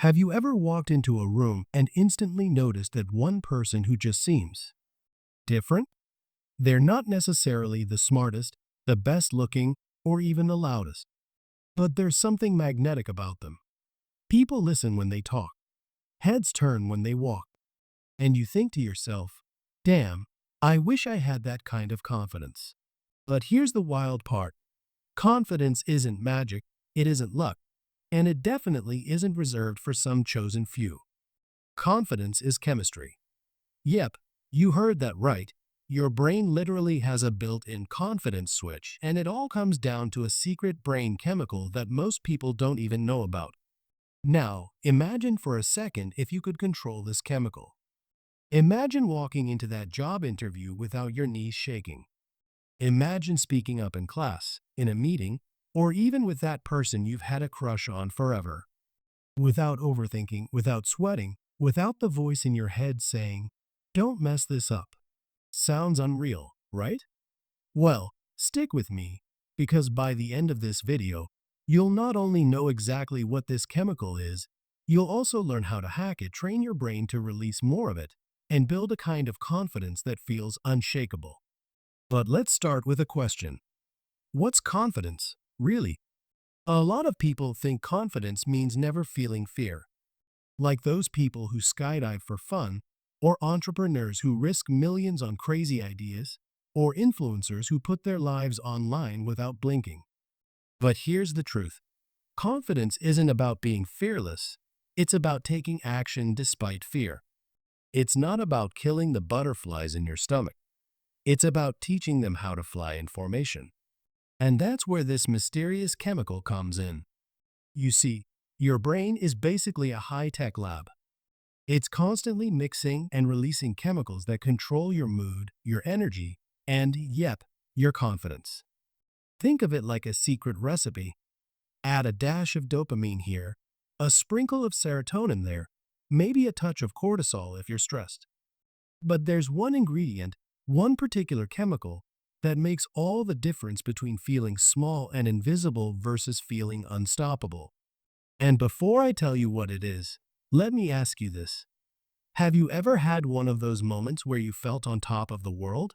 Have you ever walked into a room and instantly noticed that one person who just seems different? They're not necessarily the smartest, the best looking, or even the loudest, but there's something magnetic about them. People listen when they talk, heads turn when they walk, and you think to yourself, damn, I wish I had that kind of confidence. But here's the wild part. Confidence isn't magic, it isn't luck, and it definitely isn't reserved for some chosen few. Confidence is chemistry. Yep, you heard that right. Your brain literally has a built-in confidence switch, and it all comes down to a secret brain chemical that most people don't even know about. Now, imagine for a second if you could control this chemical. Imagine walking into that job interview without your knees shaking. Imagine speaking up in class, in a meeting, or even with that person you've had a crush on forever. Without overthinking, without sweating, without the voice in your head saying, "Don't mess this up." Sounds unreal, right? Well, stick with me, because by the end of this video, you'll not only know exactly what this chemical is, you'll also learn how to hack it, train your brain to release more of it, and build a kind of confidence that feels unshakable. But let's start with a question. What's confidence, really? A lot of people think confidence means never feeling fear. Like those people who skydive for fun, or entrepreneurs who risk millions on crazy ideas, or influencers who put their lives online without blinking. But here's the truth. Confidence isn't about being fearless. It's about taking action despite fear. It's not about killing the butterflies in your stomach. It's about teaching them how to fly in formation. And that's where this mysterious chemical comes in. You see, your brain is basically a high-tech lab. It's constantly mixing and releasing chemicals that control your mood, your energy, and, yep, your confidence. Think of it like a secret recipe. Add a dash of dopamine here, a sprinkle of serotonin there, maybe a touch of cortisol if you're stressed. But there's one ingredient, one particular chemical, that makes all the difference between feeling small and invisible versus feeling unstoppable. And before I tell you what it is, let me ask you this. Have you ever had one of those moments where you felt on top of the world?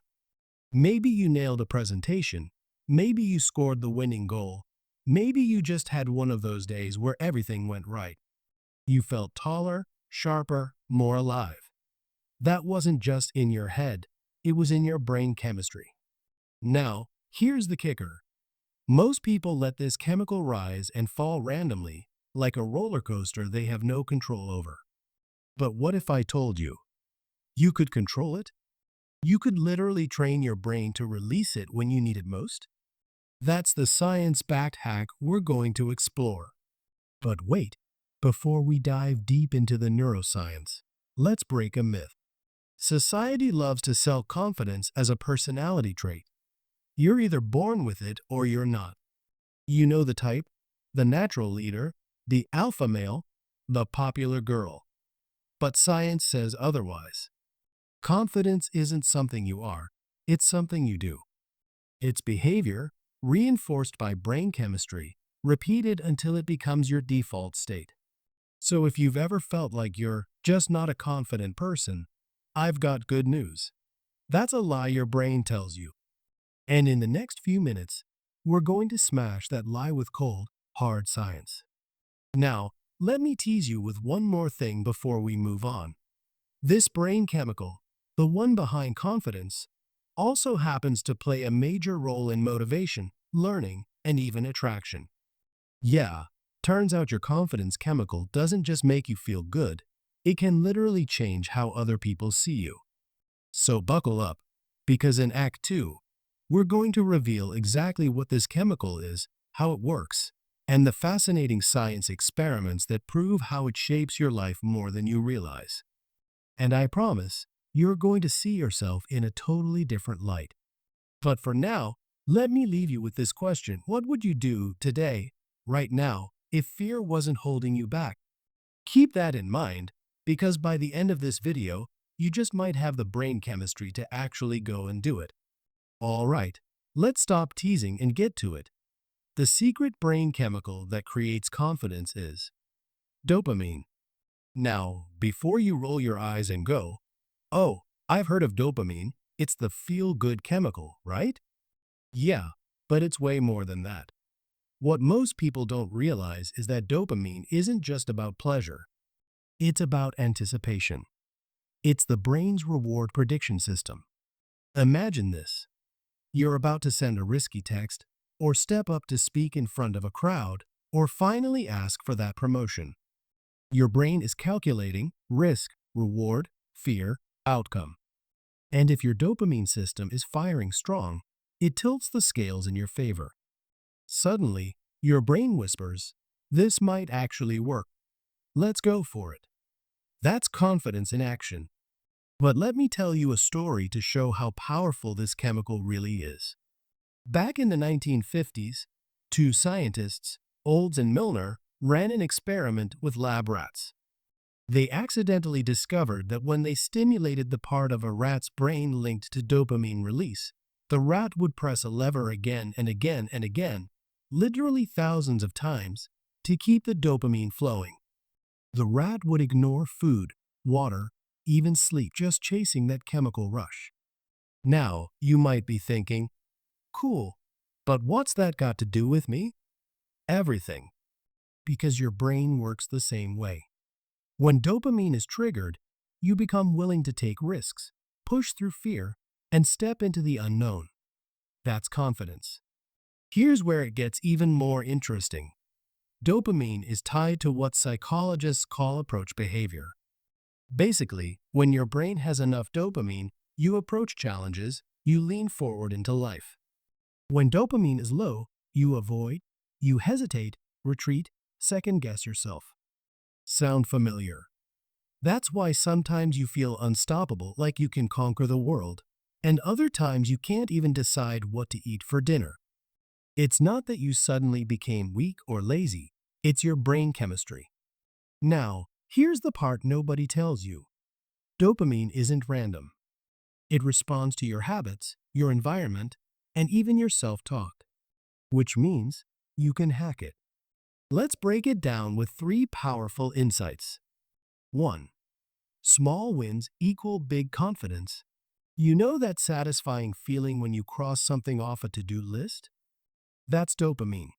Maybe you nailed a presentation. Maybe you scored the winning goal. Maybe you just had one of those days where everything went right. You felt taller, sharper, more alive. That wasn't just in your head, it was in your brain chemistry. Now, here's the kicker. Most people let this chemical rise and fall randomly, like a roller coaster they have no control over. But what if I told you? You could control it? You could literally train your brain to release it when you need it most? That's the science-backed hack we're going to explore. But wait, before we dive deep into the neuroscience, let's break a myth. Society loves to sell confidence as a personality trait. You're either born with it or you're not. You know the type, the natural leader, the alpha male, the popular girl. But science says otherwise. Confidence isn't something you are, it's something you do. It's behavior, reinforced by brain chemistry, repeated until it becomes your default state. So if you've ever felt like you're just not a confident person, I've got good news. That's a lie your brain tells you. And in the next few minutes, we're going to smash that lie with cold, hard science. Now, let me tease you with one more thing before we move on. This brain chemical, the one behind confidence, also happens to play a major role in motivation, learning, and even attraction. Yeah, turns out your confidence chemical doesn't just make you feel good, it can literally change how other people see you. So buckle up, because in Act 2, we're going to reveal exactly what this chemical is, how it works, and the fascinating science experiments that prove how it shapes your life more than you realize. And I promise, you're going to see yourself in a totally different light. But for now, let me leave you with this question. What would you do today, right now, if fear wasn't holding you back? Keep that in mind, because by the end of this video, you just might have the brain chemistry to actually go and do it. All right, let's stop teasing and get to it. The secret brain chemical that creates confidence is dopamine. Now, before you roll your eyes and go, "Oh, I've heard of dopamine. It's the feel-good chemical, right?" Yeah, but it's way more than that. What most people don't realize is that dopamine isn't just about pleasure. It's about anticipation. It's the brain's reward prediction system. Imagine this. You're about to send a risky text, or step up to speak in front of a crowd, or finally ask for that promotion. Your brain is calculating risk, reward, fear, outcome. And if your dopamine system is firing strong, it tilts the scales in your favor. Suddenly, your brain whispers, "This might actually work. Let's go for it." That's confidence in action. But let me tell you a story to show how powerful this chemical really is. Back in the 1950s, two scientists, Olds and Milner, ran an experiment with lab rats. They accidentally discovered that when they stimulated the part of a rat's brain linked to dopamine release, the rat would press a lever again and again and again, literally thousands of times, to keep the dopamine flowing. The rat would ignore food, water, even sleep, just chasing that chemical rush. Now, you might be thinking, cool, but what's that got to do with me? Everything. Because your brain works the same way. When dopamine is triggered, you become willing to take risks, push through fear, and step into the unknown. That's confidence. Here's where it gets even more interesting. Dopamine is tied to what psychologists call approach behavior. Basically, when your brain has enough dopamine, you approach challenges, you lean forward into life. When dopamine is low, you avoid, you hesitate, retreat, second-guess yourself. Sound familiar? That's why sometimes you feel unstoppable, like you can conquer the world, and other times you can't even decide what to eat for dinner. It's not that you suddenly became weak or lazy, it's your brain chemistry. Now, here's the part nobody tells you. Dopamine isn't random. It responds to your habits, your environment, and even your self-talk, which means you can hack it. Let's break it down with 3 powerful insights. 1. Small wins equal big confidence. You know that satisfying feeling when you cross something off a to-do list? That's dopamine.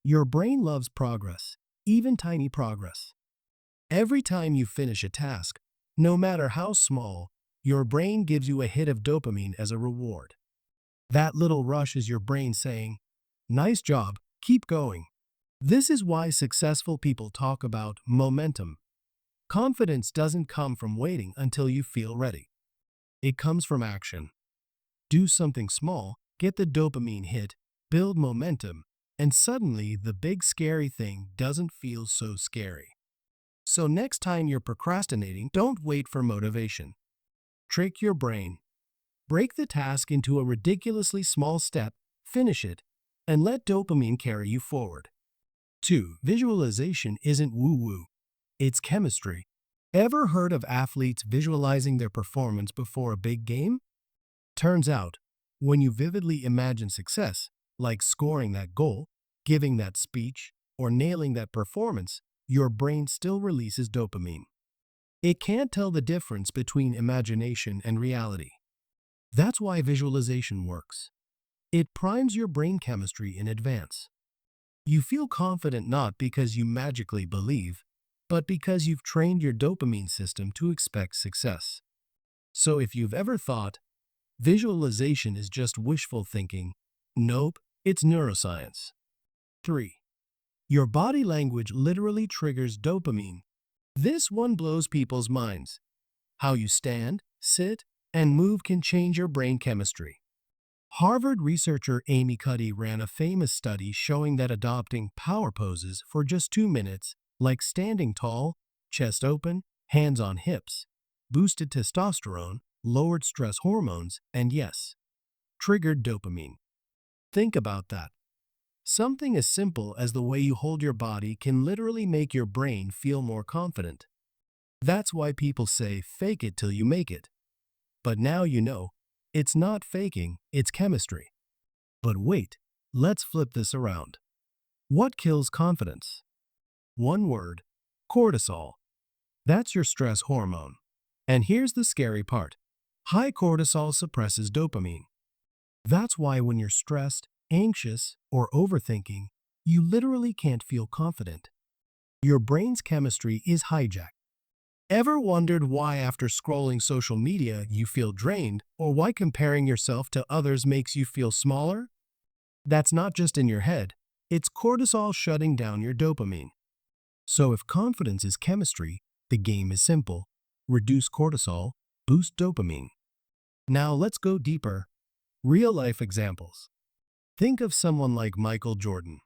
Your brain loves progress, even tiny progress. Every time you finish a task, no matter how small, your brain gives you a hit of dopamine as a reward. That little rush is your brain saying, "Nice job, keep going." This is why successful people talk about momentum. Confidence doesn't come from waiting until you feel ready. It comes from action. Do something small, get the dopamine hit, build momentum, and suddenly the big scary thing doesn't feel so scary. So next time you're procrastinating, don't wait for motivation. Trick your brain. Break the task into a ridiculously small step, finish it, and let dopamine carry you forward. 2. Visualization isn't woo-woo. It's chemistry. Ever heard of athletes visualizing their performance before a big game? Turns out, when you vividly imagine success, like scoring that goal, giving that speech, or nailing that performance, your brain still releases dopamine. It can't tell the difference between imagination and reality. That's why visualization works. It primes your brain chemistry in advance. You feel confident not because you magically believe, but because you've trained your dopamine system to expect success. So if you've ever thought, visualization is just wishful thinking, nope, it's neuroscience. 3. Your body language literally triggers dopamine. This one blows people's minds. How you stand, sit, and move can change your brain chemistry. Harvard researcher Amy Cuddy ran a famous study showing that adopting power poses for just 2 minutes, like standing tall, chest open, hands on hips, boosted testosterone, lowered stress hormones, and yes, triggered dopamine. Think about that. Something as simple as the way you hold your body can literally make your brain feel more confident. That's why people say fake it till you make it. But now you know, it's not faking, it's chemistry. But wait, let's flip this around. What kills confidence? One word: cortisol. That's your stress hormone. And here's the scary part. High cortisol suppresses dopamine. That's why when you're stressed, anxious, or overthinking, you literally can't feel confident. Your brain's chemistry is hijacked. Ever wondered why after scrolling social media you feel drained, or why comparing yourself to others makes you feel smaller? That's not just in your head, it's cortisol shutting down your dopamine. So if confidence is chemistry, the game is simple. Reduce cortisol, boost dopamine. Now let's go deeper. Real-life examples. Think of someone like Michael Jordan.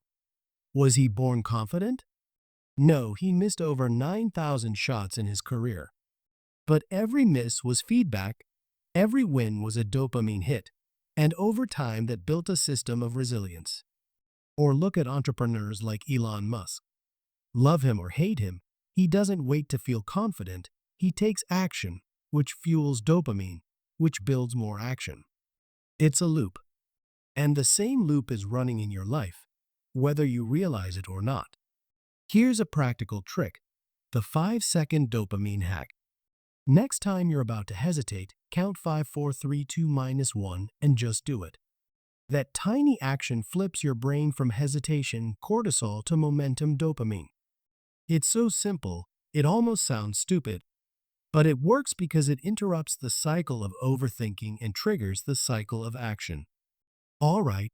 Was he born confident? No, he missed over 9,000 shots in his career. But every miss was feedback, every win was a dopamine hit, and over time that built a system of resilience. Or look at entrepreneurs like Elon Musk. Love him or hate him, he doesn't wait to feel confident, he takes action, which fuels dopamine, which builds more action. It's a loop. And the same loop is running in your life, whether you realize it or not. Here's a practical trick, the 5-second dopamine hack. Next time you're about to hesitate, count 5, 4, 3, 2, -1 and just do it. That tiny action flips your brain from hesitation, cortisol to momentum dopamine. It's so simple, it almost sounds stupid, but it works because it interrupts the cycle of overthinking and triggers the cycle of action. All right,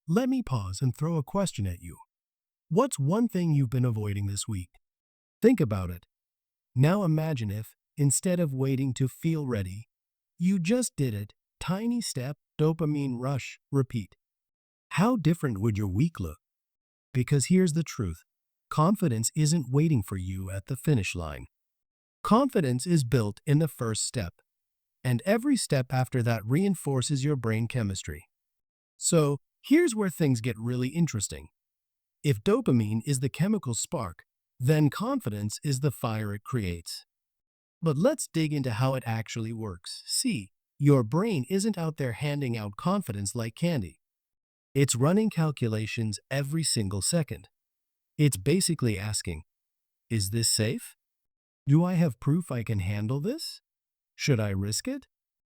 let me pause and throw a question at you. What's one thing you've been avoiding this week? Think about it. Now imagine if, instead of waiting to feel ready, you just did it, tiny step, dopamine rush, repeat. How different would your week look? Because here's the truth. Confidence isn't waiting for you at the finish line. Confidence is built in the first step, and every step after that reinforces your brain chemistry. So, here's where things get really interesting. If dopamine is the chemical spark, then confidence is the fire it creates. But let's dig into how it actually works. See, your brain isn't out there handing out confidence like candy. It's running calculations every single second. It's basically asking, is this safe? Do I have proof I can handle this? Should I risk it?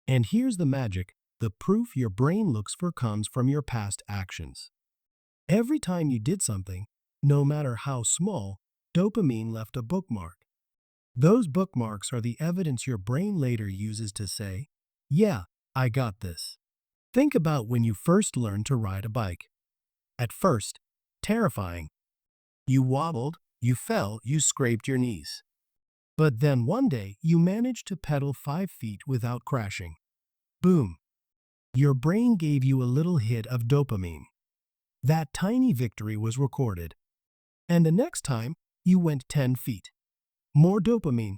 And here's the magic. The proof your brain looks for comes from your past actions. Every time you did something, no matter how small, dopamine left a bookmark. Those bookmarks are the evidence your brain later uses to say, yeah, I got this. Think about when you first learned to ride a bike. At first, terrifying. You wobbled, you fell, you scraped your knees. But then one day, you managed to pedal 5 feet without crashing. Boom! Your brain gave you a little hit of dopamine. That tiny victory was recorded. And the next time, you went 10 feet. More dopamine.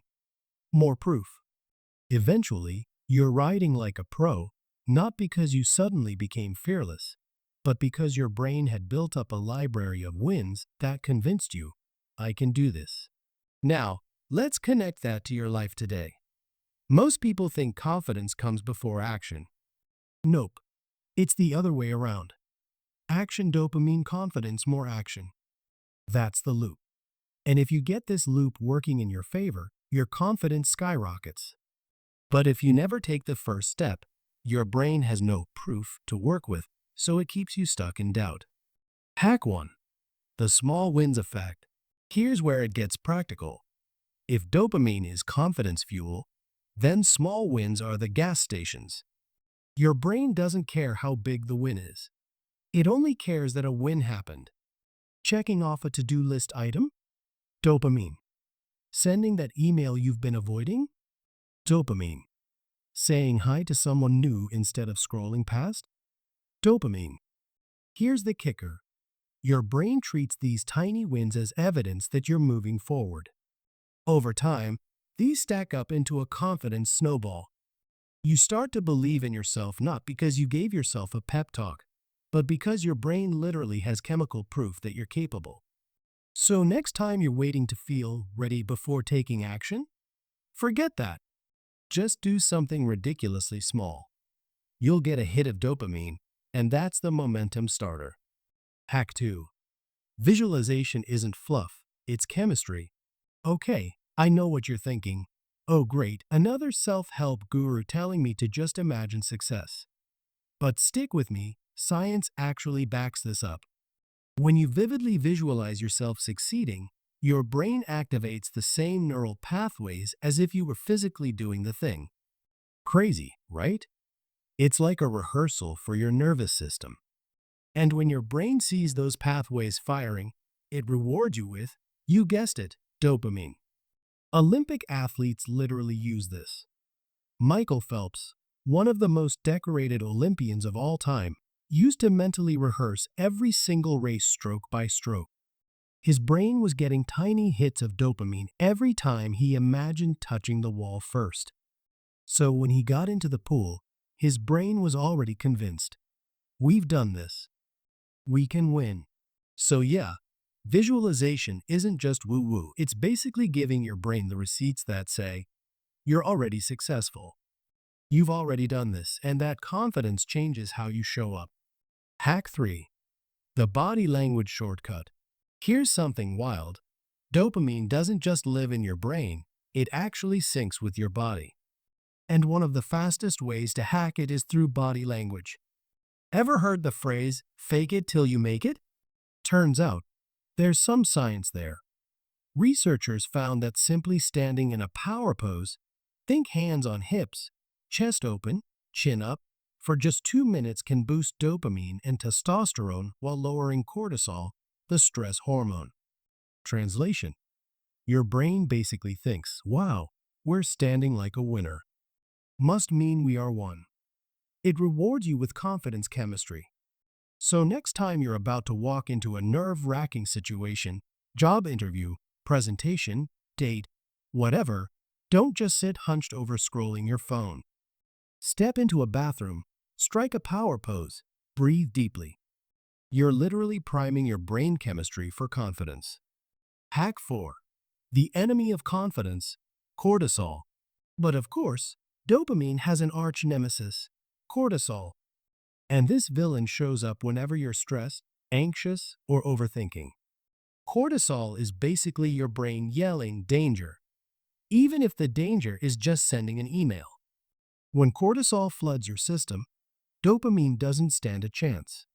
More proof. Eventually, you're riding like a pro, not because you suddenly became fearless, but because your brain had built up a library of wins that convinced you, I can do this. Now, let's connect that to your life today. Most people think confidence comes before action. Nope. It's the other way around. Action dopamine, confidence, more action. That's the loop. And if you get this loop working in your favor, your confidence skyrockets. But if you never take the first step, your brain has no proof to work with, so it keeps you stuck in doubt. Hack 1. The small wins effect. Here's where it gets practical. If dopamine is confidence fuel, then small wins are the gas stations. Your brain doesn't care how big the win is. It only cares that a win happened. Checking off a to-do list item? Dopamine. Sending that email you've been avoiding? Dopamine. Saying hi to someone new instead of scrolling past? Dopamine. Here's the kicker. Your brain treats these tiny wins as evidence that you're moving forward. Over time, these stack up into a confidence snowball. You start to believe in yourself not because you gave yourself a pep talk, but because your brain literally has chemical proof that you're capable. So next time you're waiting to feel ready before taking action, forget that. Just do something ridiculously small. You'll get a hit of dopamine, and that's the momentum starter. Hack 2. Visualization isn't fluff, it's chemistry. Okay, I know what you're thinking. Oh great, another self-help guru telling me to just imagine success. But stick with me, science actually backs this up. When you vividly visualize yourself succeeding, your brain activates the same neural pathways as if you were physically doing the thing. Crazy, right? It's like a rehearsal for your nervous system. And when your brain sees those pathways firing, it rewards you with, you guessed it, dopamine. Olympic athletes literally use this. Michael Phelps, one of the most decorated Olympians of all time, used to mentally rehearse every single race stroke by stroke. His brain was getting tiny hits of dopamine every time he imagined touching the wall first. So when he got into the pool, his brain was already convinced. We've done this. We can win. So yeah, visualization isn't just woo-woo. It's basically giving your brain the receipts that say, you're already successful. You've already done this, and that confidence changes how you show up. Hack 3. The body language shortcut. Here's something wild. Dopamine doesn't just live in your brain, it actually syncs with your body. And one of the fastest ways to hack it is through body language. Ever heard the phrase, fake it till you make it? Turns out, there's some science there. Researchers found that simply standing in a power pose, think hands on hips, chest open, chin up, for just 2 minutes can boost dopamine and testosterone while lowering cortisol, the stress hormone. Translation: your brain basically thinks, wow, we're standing like a winner. Must mean we are one. It rewards you with confidence chemistry. So next time you're about to walk into a nerve-wracking situation, job interview, presentation, date, whatever, don't just sit hunched over scrolling your phone. Step into a bathroom, strike a power pose, breathe deeply. You're literally priming your brain chemistry for confidence. Hack 4. The enemy of confidence, cortisol. But of course, dopamine has an arch nemesis, cortisol. And this villain shows up whenever you're stressed, anxious, or overthinking. Cortisol is basically your brain yelling danger, even if the danger is just sending an email. When cortisol floods your system, dopamine doesn't stand a chance.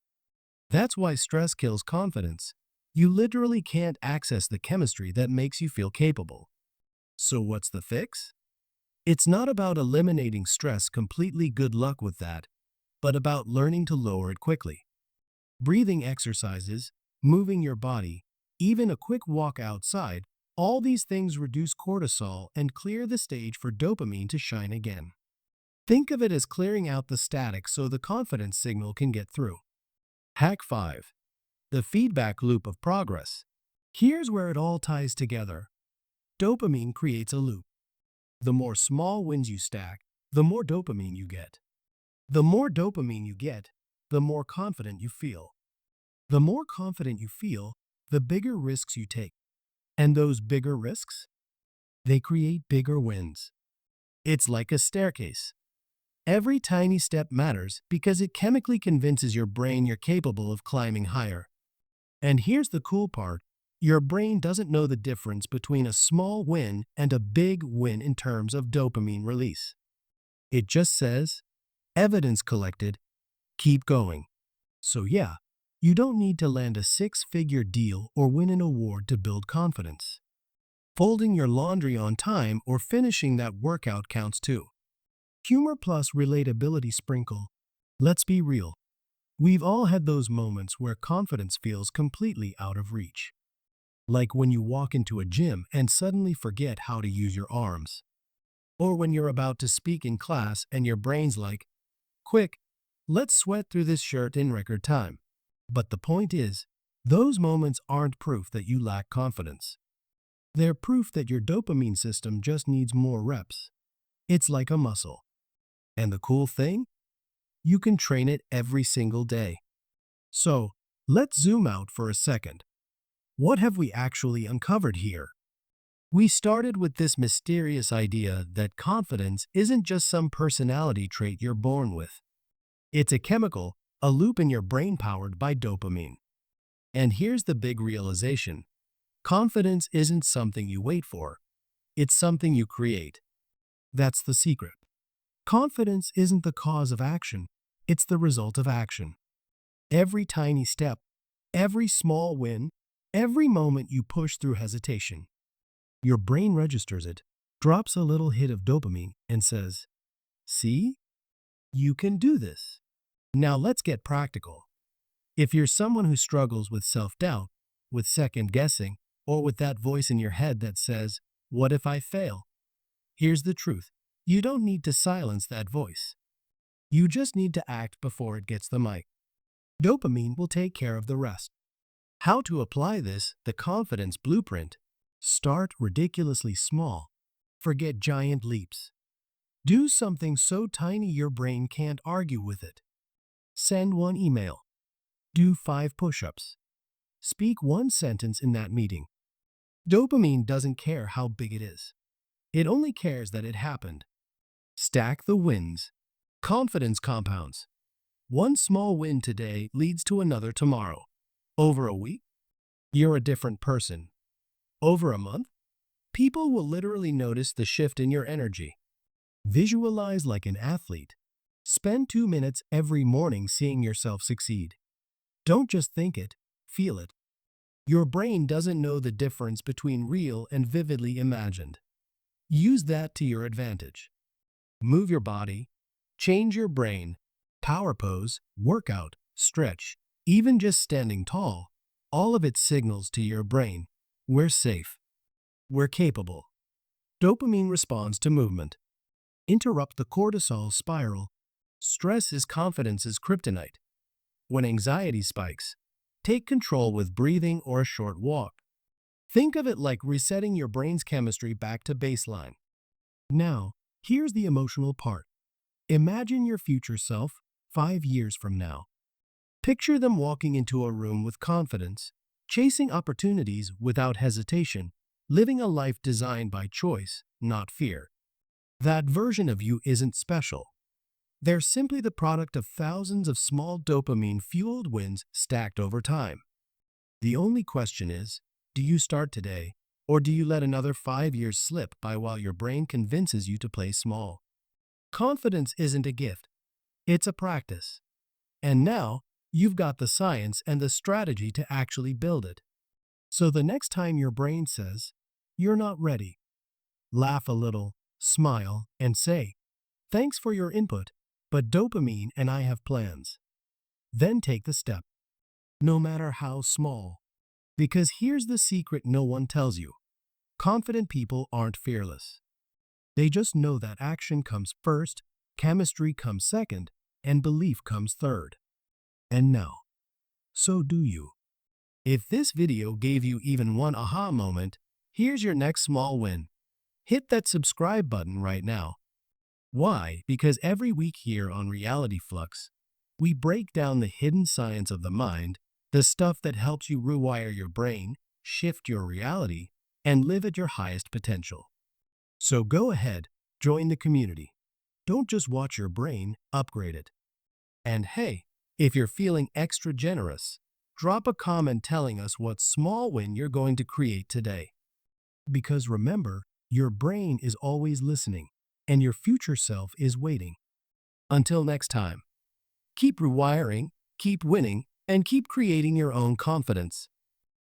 That's why stress kills confidence. You literally can't access the chemistry that makes you feel capable. So what's the fix? It's not about eliminating stress completely, good luck with that, but about learning to lower it quickly. Breathing exercises, moving your body, even a quick walk outside, all these things reduce cortisol and clear the stage for dopamine to shine again. Think of it as clearing out the static so the confidence signal can get through. Hack 5. The feedback loop of progress. Here's where it all ties together. Dopamine creates a loop. The more small wins you stack, the more dopamine you get. The more dopamine you get, the more confident you feel. The more confident you feel, the bigger risks you take. And those bigger risks? They create bigger wins. It's like a staircase. Every tiny step matters because it chemically convinces your brain you're capable of climbing higher. And here's the cool part. Your brain doesn't know the difference between a small win and a big win in terms of dopamine release. It just says, evidence collected, keep going. So yeah, you don't need to land a 6-figure deal or win an award to build confidence. Folding your laundry on time or finishing that workout counts too. Humor plus relatability sprinkle. Let's be real. We've all had those moments where confidence feels completely out of reach. Like when you walk into a gym and suddenly forget how to use your arms. Or when you're about to speak in class and your brain's like, quick, let's sweat through this shirt in record time. But the point is, those moments aren't proof that you lack confidence. They're proof that your dopamine system just needs more reps. It's like a muscle. And the cool thing? You can train it every single day. So, let's zoom out for a second. What have we actually uncovered here? We started with this mysterious idea that confidence isn't just some personality trait you're born with. It's a chemical, a loop in your brain powered by dopamine. And here's the big realization. Confidence isn't something you wait for. It's something you create. That's the secret. Confidence isn't the cause of action, it's the result of action. Every tiny step, every small win, every moment you push through hesitation, your brain registers it, drops a little hit of dopamine, and says, "See? You can do this." Now let's get practical. If you're someone who struggles with self-doubt, with second guessing, or with that voice in your head that says, "What if I fail?" Here's the truth. You don't need to silence that voice. You just need to act before it gets the mic. Dopamine will take care of the rest. How to apply this, the confidence blueprint. Start ridiculously small. Forget giant leaps. Do something so tiny your brain can't argue with it. Send one email. Do 5 push-ups. Speak one sentence in that meeting. Dopamine doesn't care how big it is. It only cares that it happened. Stack the wins. Confidence compounds. One small win today leads to another tomorrow. Over a week, you're a different person. Over a month, people will literally notice the shift in your energy. Visualize like an athlete. Spend 2 minutes every morning seeing yourself succeed. Don't just think it, feel it. Your brain doesn't know the difference between real and vividly imagined. Use that to your advantage. Move your body, change your brain, power pose, workout, stretch, even just standing tall, all of it signals to your brain, we're safe, we're capable. Dopamine responds to movement. Interrupt the cortisol spiral. Stress is confidence's kryptonite. When anxiety spikes, take control with breathing or a short walk. Think of it like resetting your brain's chemistry back to baseline. Now, here's the emotional part. Imagine your future self 5 years from now. Picture them walking into a room with confidence, chasing opportunities without hesitation, living a life designed by choice, not fear. That version of you isn't special. They're simply the product of thousands of small dopamine-fueled wins stacked over time. The only question is, do you start today, or do you let another 5 years slip by while your brain convinces you to play small? Confidence isn't a gift. It's a practice. And now, you've got the science and the strategy to actually build it. So the next time your brain says, "You're not ready," laugh a little, smile, and say, "Thanks for your input, but dopamine and I have plans." Then take the step, no matter how small. Because here's the secret no one tells you. Confident people aren't fearless. They just know that action comes first, chemistry comes second, and belief comes third. And now, so do you. If this video gave you even one aha moment, here's your next small win. Hit that subscribe button right now. Why? Because every week here on Reality Flux, we break down the hidden science of the mind, the stuff that helps you rewire your brain, shift your reality, and live at your highest potential. So go ahead, join the community. Don't just watch your brain, upgrade it. And hey, if you're feeling extra generous, drop a comment telling us what small win you're going to create today. Because remember, your brain is always listening, and your future self is waiting. Until next time, keep rewiring, keep winning, and keep creating your own confidence.